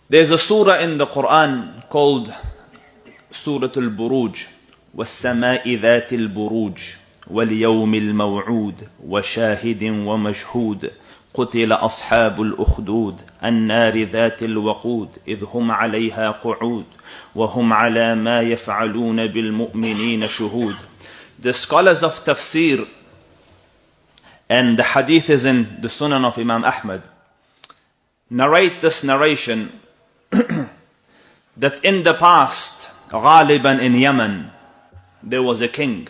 There's a surah in the Quran called suratul Buruj. وَالسَّمَاءِ ذَاتِ الْبُرُوجِ وَالْيَوْمِ الْمَوْعُودِ وَشَاهِدٍ وَمَشْهُودٍ قُتِلَ أَصْحَابُ الْأُخْدُودِ النَّارِ ذَاتِ الْوَقُودِ إِذْ هُمْ عَلَيْهَا قُعُودٌ وَهُمْ عَلَى مَا يَفْعَلُونَ بِالْمُؤْمِنِينَ شُهُودٌ. The scholars of Tafsir, and the hadith is in the Sunan of Imam Ahmad, narrate this narration that in the past, Ghaliban in Yemen, there was a king.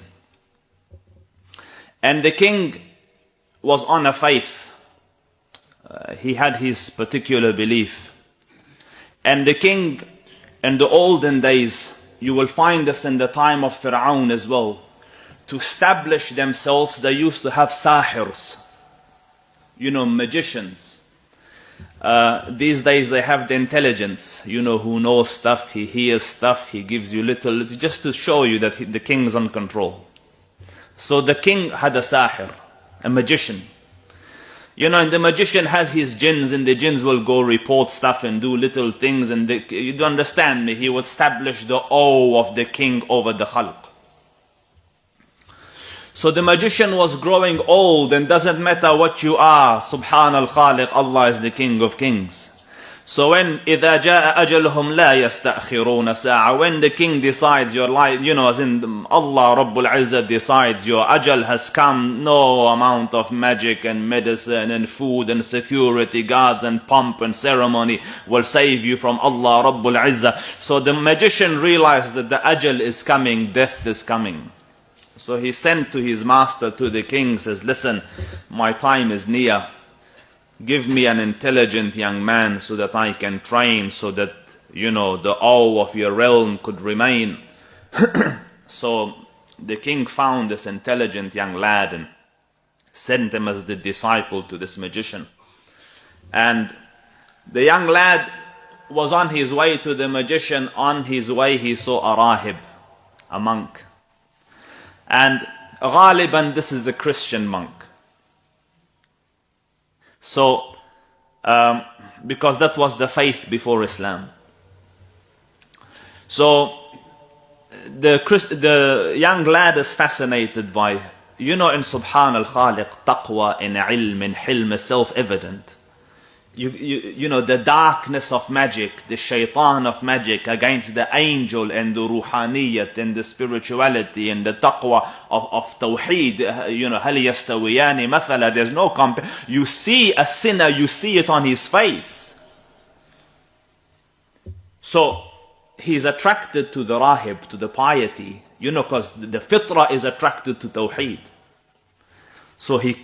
And the king was on a faith. He had his particular belief. And the king, in the olden days, you will find this in the time of Fir'aun as well, to establish themselves, they used to have sahirs, magicians. These days they have the intelligence, who knows stuff, he hears stuff, he gives you little, just to show you that the king's on control. So the king had a sahir, a magician. And the magician has his jinns, and the jinns will go report stuff and do little things, and you don't understand me, he would establish the awe of the king over the khalq. So the magician was growing old, and doesn't matter what you are, Subhan al-Khaliq, Allah is the King of Kings. So when إِذَا جَاءَ أَجَلُهُمْ لَا يَسْتَأْخِرُونَ سَاعَةً, when the king decides your life, as in Allah Rabbul Izzah decides your ajal has come, no amount of magic and medicine and food and security guards and pomp and ceremony will save you from Allah Rabbul Izzah. So the magician realized that the ajal is coming, death is coming. So he sent to his master, to the king, says, listen, my time is near. Give me an intelligent young man so that I can train, so that, the awe of your realm could remain. So the king found this intelligent young lad and sent him as the disciple to this magician. And the young lad was on his way to the magician. On his way he saw a rahib, a monk. And Ghaliban, this is the Christian monk. So, because that was the faith before Islam. So, the young lad is fascinated by, in Subhan al-Khaliq, taqwa, in ilm, in hilm is self-evident. The darkness of magic, the shaitan of magic against the angel and the ruhaniyat and the spirituality and the taqwa of tawheed, هل يستويان مثلا, there's no you see a sinner, you see it on his face. So he's attracted to the rahib, to the piety, because the fitrah is attracted to tawheed. So he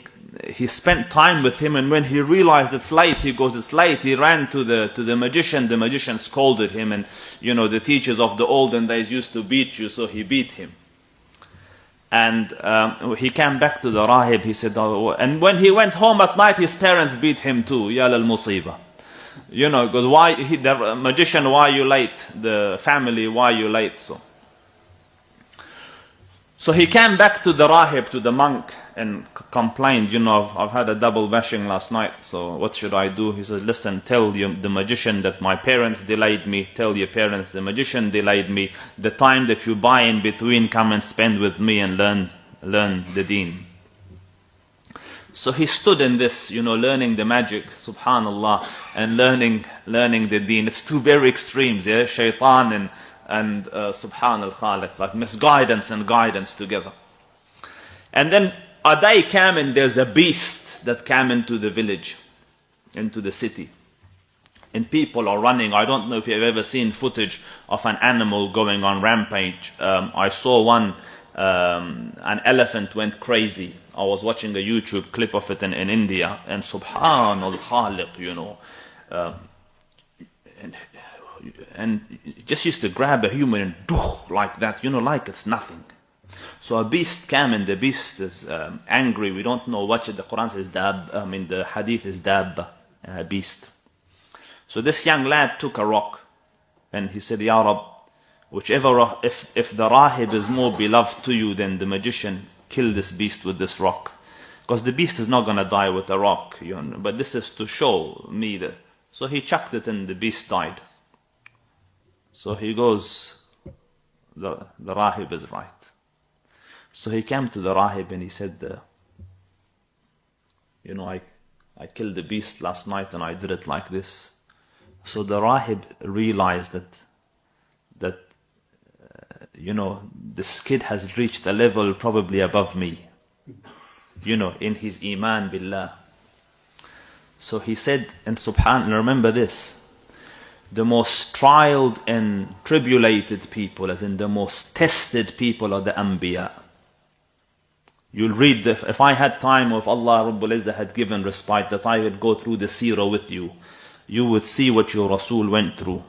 spent time with him, and when he realized it's late, he goes, it's late. He ran to the magician. The magician scolded him, and the teachers of the olden days used to beat you, so he beat him. And he came back to the rahib. He said, and when he went home at night, his parents beat him too. Ya lal musiba. Because the magician, why are you late? The family, why are you late? So he came back to the rahib, to the monk, and complained, I've had a double bashing last night, so what should I do? He said, listen, tell the magician that my parents delayed me. Tell your parents the magician delayed me. The time that you buy in between, come and spend with me and learn the deen. So he stood in this, learning the magic, subhanallah, and learning the deen. It's two very extremes, yeah, shaitan and Subhan al-Khaliq, like misguidance and guidance together. And then a day came, and there's a beast that came into the village, into the city. And people are running. I don't know if you've ever seen footage of an animal going on rampage. I saw one, an elephant went crazy. I was watching a YouTube clip of it in India, and Subhan al-Khaliq, and just used to grab a human and do like that, like it's nothing. So a beast came, and the beast is angry. We don't know what the Quran says, the hadith is dabba, a beast. So this young lad took a rock, and he said, Ya Rab, whichever, if the rahib is more beloved to you than the magician, kill this beast with this rock. Because the beast is not going to die with a rock, but this is to show me that So he chucked it and the beast died. So he goes, the Rahib is right. So he came to the Rahib and he said, I killed the beast last night and I did it like this. So the Rahib realized that this kid has reached a level probably above me, in his Iman Billah. So he said, and subhanAllah, remember this, the most trialed and tribulated people, as in the most tested people, are the Anbiya. You'll read, if I had time, if Allah Rabbul Izzah had given respite, that I would go through the seerah with you, you would see what your Rasul went through.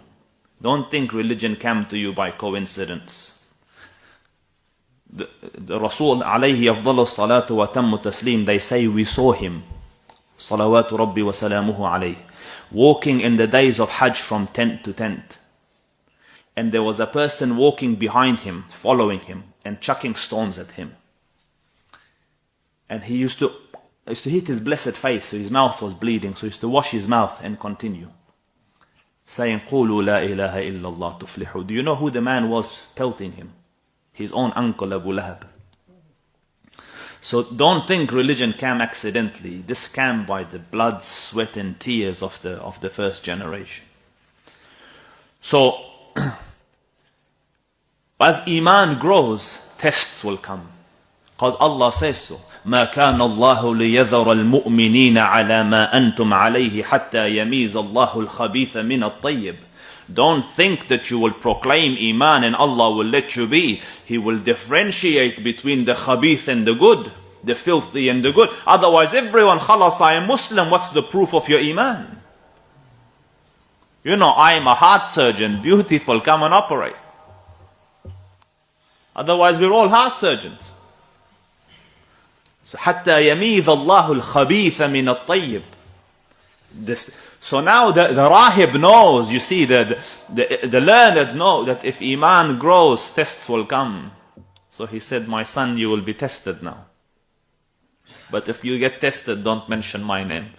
Don't think religion came to you by coincidence. The Rasul alayhi afdalu salatu wa tammu taslim, they say we saw him, salawatu rabbi wa salamuhu alayhi, walking in the days of Hajj from tent to tent. And there was a person walking behind him, following him, and chucking stones at him. And he used to hit his blessed face, so his mouth was bleeding, so he used to wash his mouth and continue, saying, قُولُوا لَا إِلَهَ إِلَّا اللَّهُ تُفْلِحُوا. Do you know who the man was pelting him? His own uncle Abu Lahab. So don't think religion came accidentally. This came by the blood, sweat and tears of the first generation. So as Iman grows, tests will come. Because Allah says so. ما كان الله ليذر المؤمنين على ما أنتم عليه حتى يميز الله الخبيث من الطيب. Don't think that you will proclaim Iman and Allah will let you be. He will differentiate between the khabith and the good, the filthy and the good. Otherwise everyone, khalas, I am Muslim, what's the proof of your Iman? I am a heart surgeon, beautiful, come and operate. Otherwise we're all heart surgeons. So حتى يميز الله الخبيث من الطيب. So now the Rahib knows, you see, the learned know that if Iman grows, tests will come. So he said, my son, you will be tested now. But if you get tested, don't mention my name.